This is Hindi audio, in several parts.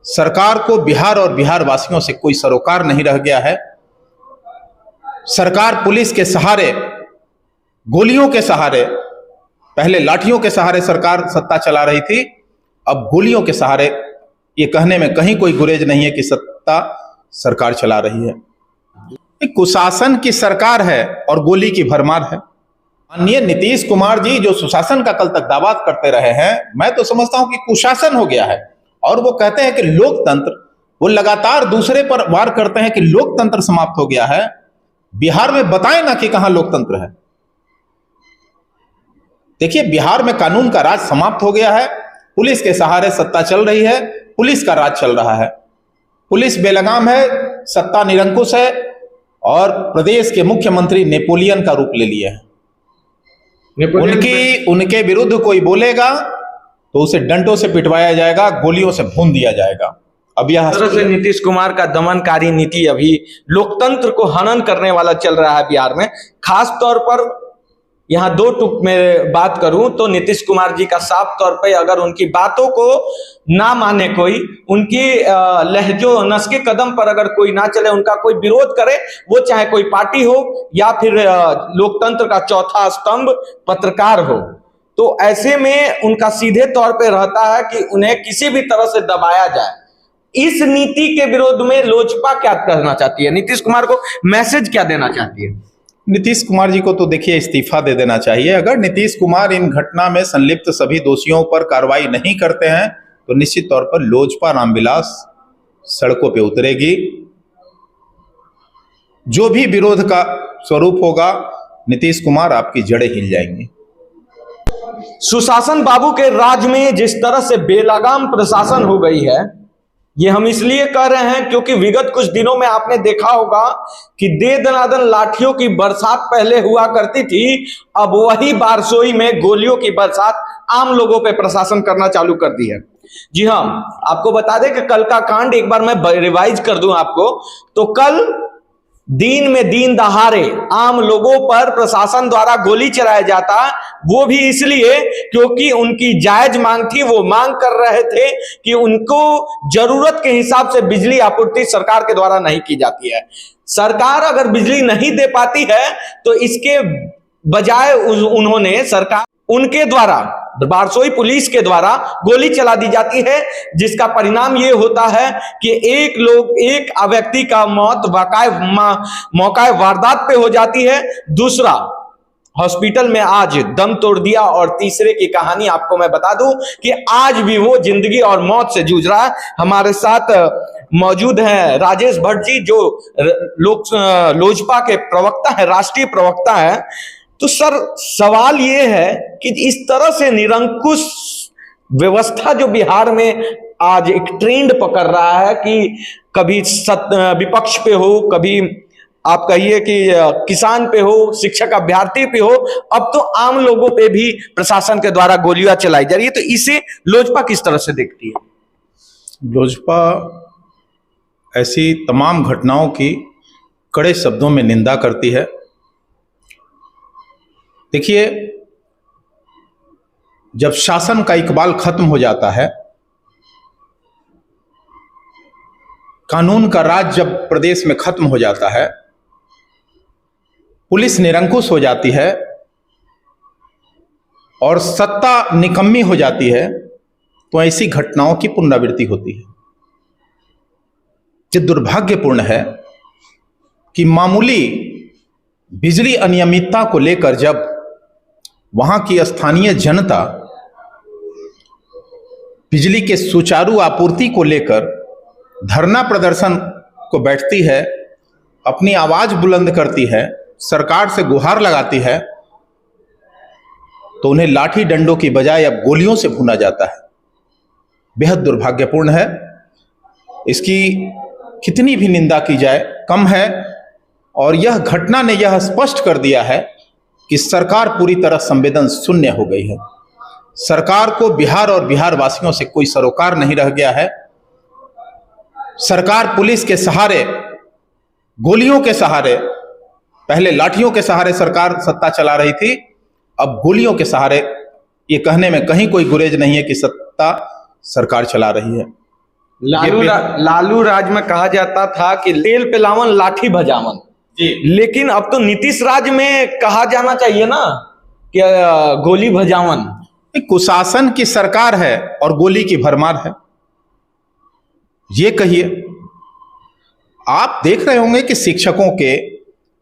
सरकार को बिहार और बिहार वासियों से कोई सरोकार नहीं रह गया है। सरकार पुलिस के सहारे, गोलियों के सहारे, पहले लाठियों के सहारे सरकार सत्ता चला रही थी, अब गोलियों के सहारे, ये कहने में कहीं कोई गुरेज नहीं है कि सत्ता सरकार चला रही है। कुशासन की सरकार है और गोली की भरमार है। माननीय नीतीश कुमार जी जो सुशासन का कल तक दावा करते रहे हैं, मैं तो समझता हूं कि कुशासन हो गया है। और वो कहते हैं कि लोकतंत्र, वो लगातार दूसरे पर वार करते हैं कि लोकतंत्र समाप्त हो गया है। बिहार में बताएं ना कि कहां लोकतंत्र है। देखिए, बिहार में कानून का राज समाप्त हो गया है, पुलिस के सहारे सत्ता चल रही है, पुलिस का राज चल रहा है, पुलिस बेलगाम है, सत्ता निरंकुश है और प्रदेश के मुख्यमंत्री नेपोलियन का रूप ले लिए हैं। उनके विरुद्ध कोई बोलेगा तो उसे डंडों से पिटवाया जाएगा, गोलियों से भून दिया जाएगा। अब यह तरह से नीतीश कुमार का दमनकारी नीति अभी लोकतंत्र को हनन करने वाला चल रहा है बिहार में। खास तौर पर यहाँ दो टुक में बात करूं तो नीतीश कुमार जी का साफ तौर पे अगर उनकी बातों को ना माने कोई, उनकी लहजो नस्के कदम पर अगर कोई ना चले, उनका कोई विरोध करे, वो चाहे कोई पार्टी हो या फिर लोकतंत्र का चौथा स्तंभ पत्रकार हो, तो ऐसे में उनका सीधे तौर पे रहता है कि उन्हें किसी भी तरह से दबाया जाए। इस नीति के विरोध में लोजपा क्या कहना चाहती है? नीतीश कुमार को मैसेज क्या देना चाहती है? नीतीश कुमार जी को तो देखिए इस्तीफा दे देना चाहिए। अगर नीतीश कुमार इन घटना में संलिप्त सभी दोषियों पर कार्रवाई नहीं करते हैं तो निश्चित तौर पर लोजपा रामविलास सड़कों पे उतरेगी। जो भी विरोध का स्वरूप होगा, नीतीश कुमार आपकी जड़ें हिल जाएंगी। सुशासन बाबू के राज में जिस तरह से बेलगाम प्रशासन हो गई है, ये हम इसलिए कह रहे हैं क्योंकि विगत कुछ दिनों में आपने देखा होगा कि दे दनादन लाठियों की बरसात पहले हुआ करती थी, अब वही बारसोई में गोलियों की बरसात आम लोगों पे प्रशासन करना चालू कर दी है। जी हाँ, आपको बता दें कि कल का कांड एक बार मैं रिवाइज कर दूं आपको, तो कल दिन में दिन दहाड़े आम लोगों पर प्रशासन द्वारा गोली चलाया जाता, वो भी इसलिए क्योंकि उनकी जायज मांग थी। वो मांग कर रहे थे कि उनको जरूरत के हिसाब से बिजली आपूर्ति सरकार के द्वारा नहीं की जाती है। सरकार अगर बिजली नहीं दे पाती है तो इसके बजाय उन्होंने सरकार उनके द्वारा बारसोई पुलिस के द्वारा गोली चला दी जाती है, जिसका परिणाम ये होता है कि एक व्यक्ति का मौत मौका वारदात पे हो जाती है, दूसरा हॉस्पिटल में आज दम तोड़ दिया, और तीसरे की कहानी आपको मैं बता दूं कि आज भी वो जिंदगी और मौत से जूझ रहा है। हमारे साथ मौजूद हैं राजेश भट्ट जी, जो लोजपा के प्रवक्ता है, राष्ट्रीय प्रवक्ता है। तो सर, सवाल ये है कि इस तरह से निरंकुश व्यवस्था जो बिहार में आज एक ट्रेंड पकड़ रहा है कि कभी विपक्ष पे हो, कभी आप कहिए कि किसान पे हो, शिक्षक अभ्यर्थी पे हो, अब तो आम लोगों पे भी प्रशासन के द्वारा गोलियां चलाई जा रही है, तो इसे लोजपा किस तरह से देखती है? लोजपा ऐसी तमाम घटनाओं की कड़े शब्दों में निंदा करती है। देखिए, जब शासन का इकबाल खत्म हो जाता है, कानून का राज जब प्रदेश में खत्म हो जाता है, पुलिस निरंकुश हो जाती है और सत्ता निकम्मी हो जाती है, तो ऐसी घटनाओं की पुनरावृत्ति होती है। ये दुर्भाग्यपूर्ण है कि मामूली बिजली अनियमितता को लेकर जब वहां की स्थानीय जनता बिजली के सुचारू आपूर्ति को लेकर धरना प्रदर्शन को बैठती है, अपनी आवाज बुलंद करती है, सरकार से गुहार लगाती है, तो उन्हें लाठी डंडों की बजाय अब गोलियों से भूना जाता है। बेहद दुर्भाग्यपूर्ण है। इसकी कितनी भी निंदा की जाए कम है। और यह घटना ने यह स्पष्ट कर दिया है कि सरकार पूरी तरह संवेदन शून्य हो गई है। सरकार को बिहार और बिहार वासियों से कोई सरोकार नहीं रह गया है। सरकार पुलिस के सहारे, गोलियों के सहारे, पहले लाठियों के सहारे सरकार सत्ता चला रही थी, अब गोलियों के सहारे, ये कहने में कहीं कोई गुरेज नहीं है कि सत्ता सरकार चला रही है। लालू राज में कहा जाता था कि तेल पे लावन लाठी भजावन जी, लेकिन अब तो नीतीश राज में कहा जाना चाहिए ना कि गोली भजावन। कुशासन की सरकार है और गोली की भरमार है, ये कहिए। आप देख रहे होंगे कि शिक्षकों के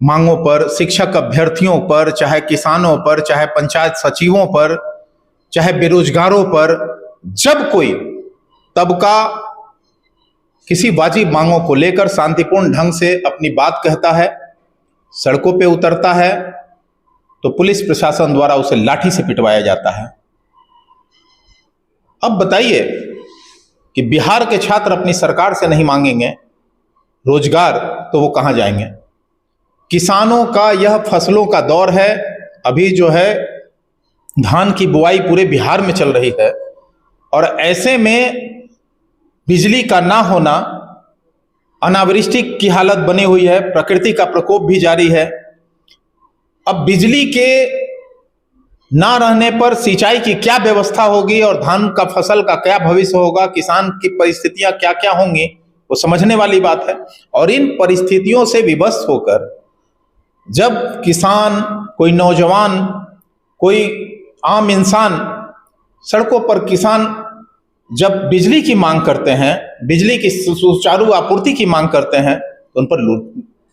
मांगों पर, शिक्षक अभ्यर्थियों पर, चाहे किसानों पर, चाहे पंचायत सचिवों पर, चाहे बेरोजगारों पर, जब कोई तबका किसी वाजिब मांगों को लेकर शांतिपूर्ण ढंग से अपनी बात कहता है, सड़कों पे उतरता है, तो पुलिस प्रशासन द्वारा उसे लाठी से पिटवाया जाता है। अब बताइए कि बिहार के छात्र अपनी सरकार से नहीं मांगेंगे रोजगार तो वो कहां जाएंगे? किसानों का यह फसलों का दौर है, अभी जो है धान की बुआई पूरे बिहार में चल रही है, और ऐसे में बिजली का ना होना, अनावृष्टि की हालत बनी हुई है, प्रकृति का प्रकोप भी जारी है। अब बिजली के ना रहने पर सिंचाई की क्या व्यवस्था होगी और धान का फसल का क्या भविष्य होगा, किसान की परिस्थितियां क्या क्या होंगी, वो समझने वाली बात है। और इन परिस्थितियों से विवश होकर जब किसान, कोई नौजवान, कोई आम इंसान सड़कों पर, किसान जब बिजली की मांग करते हैं, बिजली की सुचारू आपूर्ति की मांग करते हैं, तो उन पर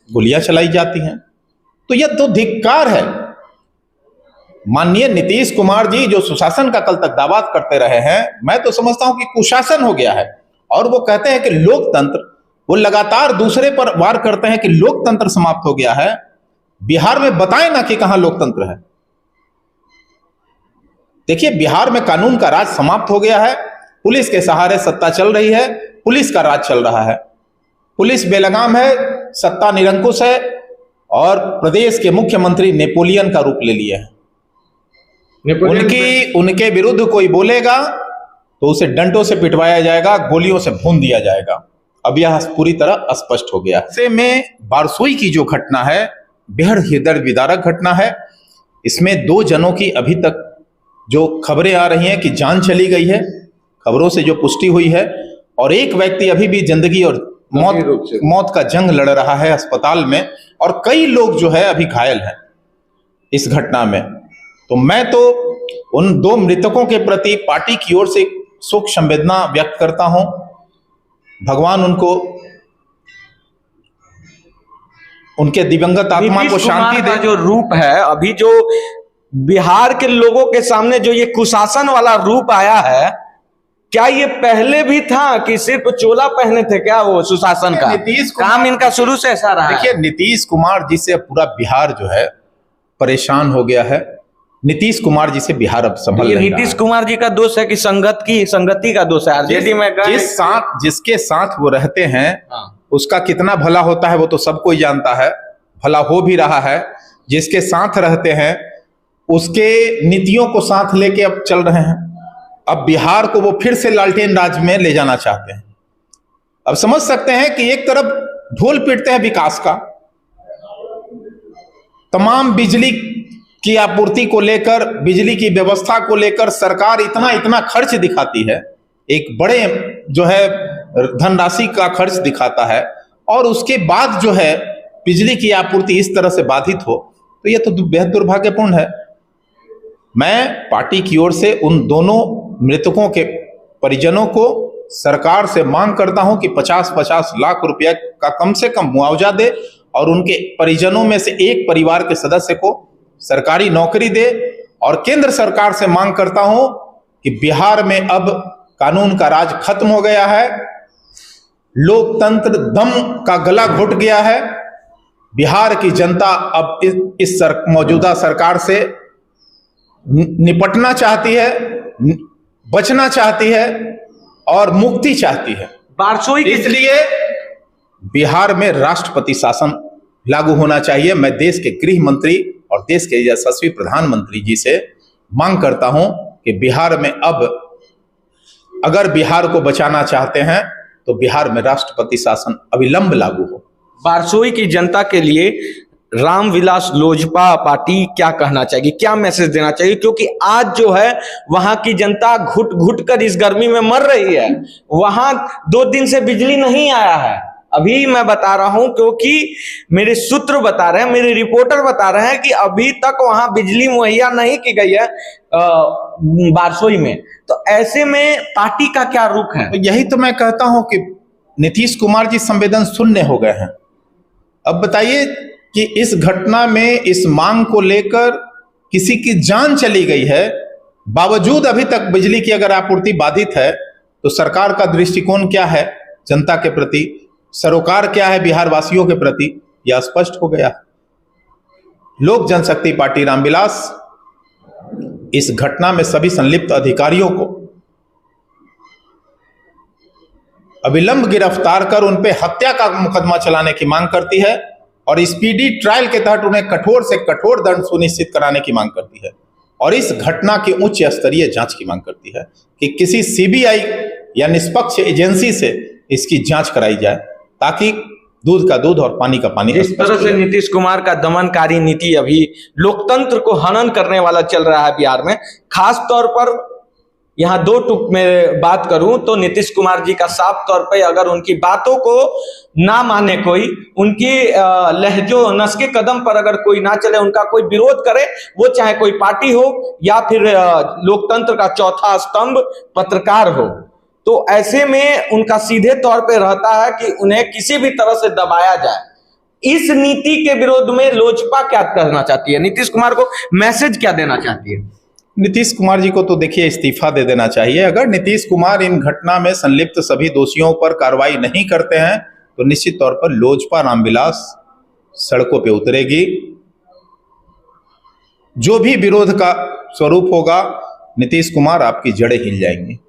गोलियां चलाई जाती हैं। तो यह तो धिक्कार है। माननीय नीतीश कुमार जी जो सुशासन का कल तक दावा करते रहे हैं, मैं तो समझता हूं कि कुशासन हो गया है। और वो कहते हैं कि लोकतंत्र, वो लगातार दूसरे पर वार करते हैं कि लोकतंत्र समाप्त हो गया है। बिहार में बताएं ना कि कहां लोकतंत्र है। देखिए, बिहार में कानून का राज समाप्त हो गया है, पुलिस के सहारे सत्ता चल रही है, पुलिस का राज चल रहा है, पुलिस बेलगाम है, सत्ता निरंकुश है, और प्रदेश के मुख्यमंत्री नेपोलियन का रूप ले लिए हैं। उनके विरुद्ध कोई बोलेगा तो उसे डंडों से पिटवाया जाएगा, गोलियों से भून दिया जाएगा। अब यह पूरी तरह स्पष्ट हो गया। ऐसे में बारसोई की जो घटना है, बेहद हृदय विदारक घटना है। इसमें 2 जनों की अभी तक जो खबरें आ रही हैं कि जान चली गई है, खबरों से जो पुष्टि हुई है, और एक व्यक्ति अभी भी जिंदगी और मौत का जंग लड़ रहा है अस्पताल में, और कई लोग जो है अभी घायल हैं इस घटना में। तो मैं तो उन 2 मृतकों के प्रति पार्टी की ओर से शोक संवेदना व्यक्त करता हूं। भगवान उनको, उनके दिवंगत आत्मा को शांति दे। जो रूप है अभी, जो बिहार के लोगों के सामने जो ये कुशासन वाला रूप आया है, क्या ये पहले भी था कि सिर्फ चोला पहने थे क्या वो सुशासन का? नीतीश काम इनका शुरू से ऐसा रहा है। देखिए, नीतीश कुमार जी से पूरा बिहार जो है परेशान हो गया है। नीतीश कुमार जी से बिहार अब संभल नहीं रहा है। नीतीश कुमार जी का दोष है कि संगति का दोष है। आरजेडी में जिसके साथ वो रहते हैं, उसका कितना भला होता है वो तो सब कोई जानता है, भला हो भी रहा है। जिसके साथ रहते हैं उसके नीतियों को साथ लेके अब चल रहे हैं। अब बिहार को वो फिर से लालटेन राज में ले जाना चाहते हैं। अब समझ सकते हैं कि एक तरफ ढोल पीटते हैं विकास का, तमाम बिजली की आपूर्ति को लेकर, बिजली की व्यवस्था को लेकर सरकार इतना खर्च दिखाती है, एक बड़े जो है धनराशि का खर्च दिखाता है, और उसके बाद जो है बिजली की आपूर्ति इस तरह से बाधित हो, तो यह तो बेहद दुर्भाग्यपूर्ण है। मैं पार्टी की ओर से उन दोनों मृतकों के परिजनों को सरकार से मांग करता हूं कि 50-50 लाख रुपया का कम से कम मुआवजा दे, और उनके परिजनों में से एक परिवार के सदस्य को सरकारी नौकरी दे। और केंद्र सरकार से मांग करता हूं कि बिहार में अब कानून का राज खत्म हो गया है, लोकतंत्र दम का गला घुट गया है। बिहार की जनता अब इस मौजूदा सरकार से निपटना चाहती है, बचना चाहती है और मुक्ति चाहती है। बारसोई इसलिए बिहार में राष्ट्रपति शासन लागू होना चाहिए। मैं देश के गृह मंत्री और देश के यशस्वी प्रधानमंत्री जी से मांग करता हूं कि बिहार में अब, अगर बिहार को बचाना चाहते हैं तो बिहार में राष्ट्रपति शासन अविलंब लागू हो। बारसोई की जनता के लिए रामविलास लोजपा पार्टी क्या कहना चाहिए, क्या मैसेज देना चाहिए? क्योंकि आज जो है वहां की जनता घुट घुट कर इस गर्मी में मर रही है। वहां 2 दिन से बिजली नहीं आया है, अभी मैं बता रहा हूं, क्योंकि मेरे सूत्र बता रहे हैं, मेरे रिपोर्टर बता रहे हैं कि अभी तक वहां बिजली मुहैया नहीं की गई है बारसोई में। तो ऐसे में पार्टी का क्या रुख है? यही तो मैं कहता हूं कि नीतीश कुमार जी संवेदन शून्य हो गए हैं। अब बताइए कि इस घटना में इस मांग को लेकर किसी की जान चली गई है, बावजूद अभी तक बिजली की अगर आपूर्ति बाधित है, तो सरकार का दृष्टिकोण क्या है जनता के प्रति, सरोकार क्या है बिहार वासियों के प्रति, यह स्पष्ट हो गया। लोक जनशक्ति पार्टी रामविलास इस घटना में सभी संलिप्त अधिकारियों को अविलंब गिरफ्तार कर उन पे हत्या का मुकदमा चलाने की मांग करती है और स्पीडी ट्रायल के तहत उन्हें कठोर से कठोर दंड सुनिश्चित कराने की मांग करती है और इस घटना की उच्च स्तरीय जांच की मांग करती है कि किसी सीबीआई या निष्पक्ष एजेंसी से इसकी जांच कराई जाए, ताकि दूध का दूध और पानी का पानी। जिस तरह से नीतीश कुमार का दमनकारी नीति अभी लोकतंत्र को हनन करने वाला चल रहा है बिहार में, खास तौर पर यहाँ 2 टुक में बात करूं तो नीतीश कुमार जी का साफ तौर पे अगर उनकी बातों को ना माने कोई, उनकी लहजो नस्के कदम पर अगर कोई ना चले, उनका कोई विरोध करे, वो चाहे कोई पार्टी हो या फिर लोकतंत्र का चौथा स्तंभ पत्रकार हो, तो ऐसे में उनका सीधे तौर पे रहता है कि उन्हें किसी भी तरह से दबाया जाए। इस नीति के विरोध में लोजपा क्या करना चाहती है? नीतीश कुमार को मैसेज क्या देना चाहती है? नीतीश कुमार जी को तो देखिए इस्तीफा दे देना चाहिए। अगर नीतीश कुमार इन घटना में संलिप्त सभी दोषियों पर कार्रवाई नहीं करते हैं तो निश्चित तौर पर लोजपा रामविलास सड़कों पे उतरेगी। जो भी विरोध का स्वरूप होगा, नीतीश कुमार आपकी जड़ें हिल जाएंगी।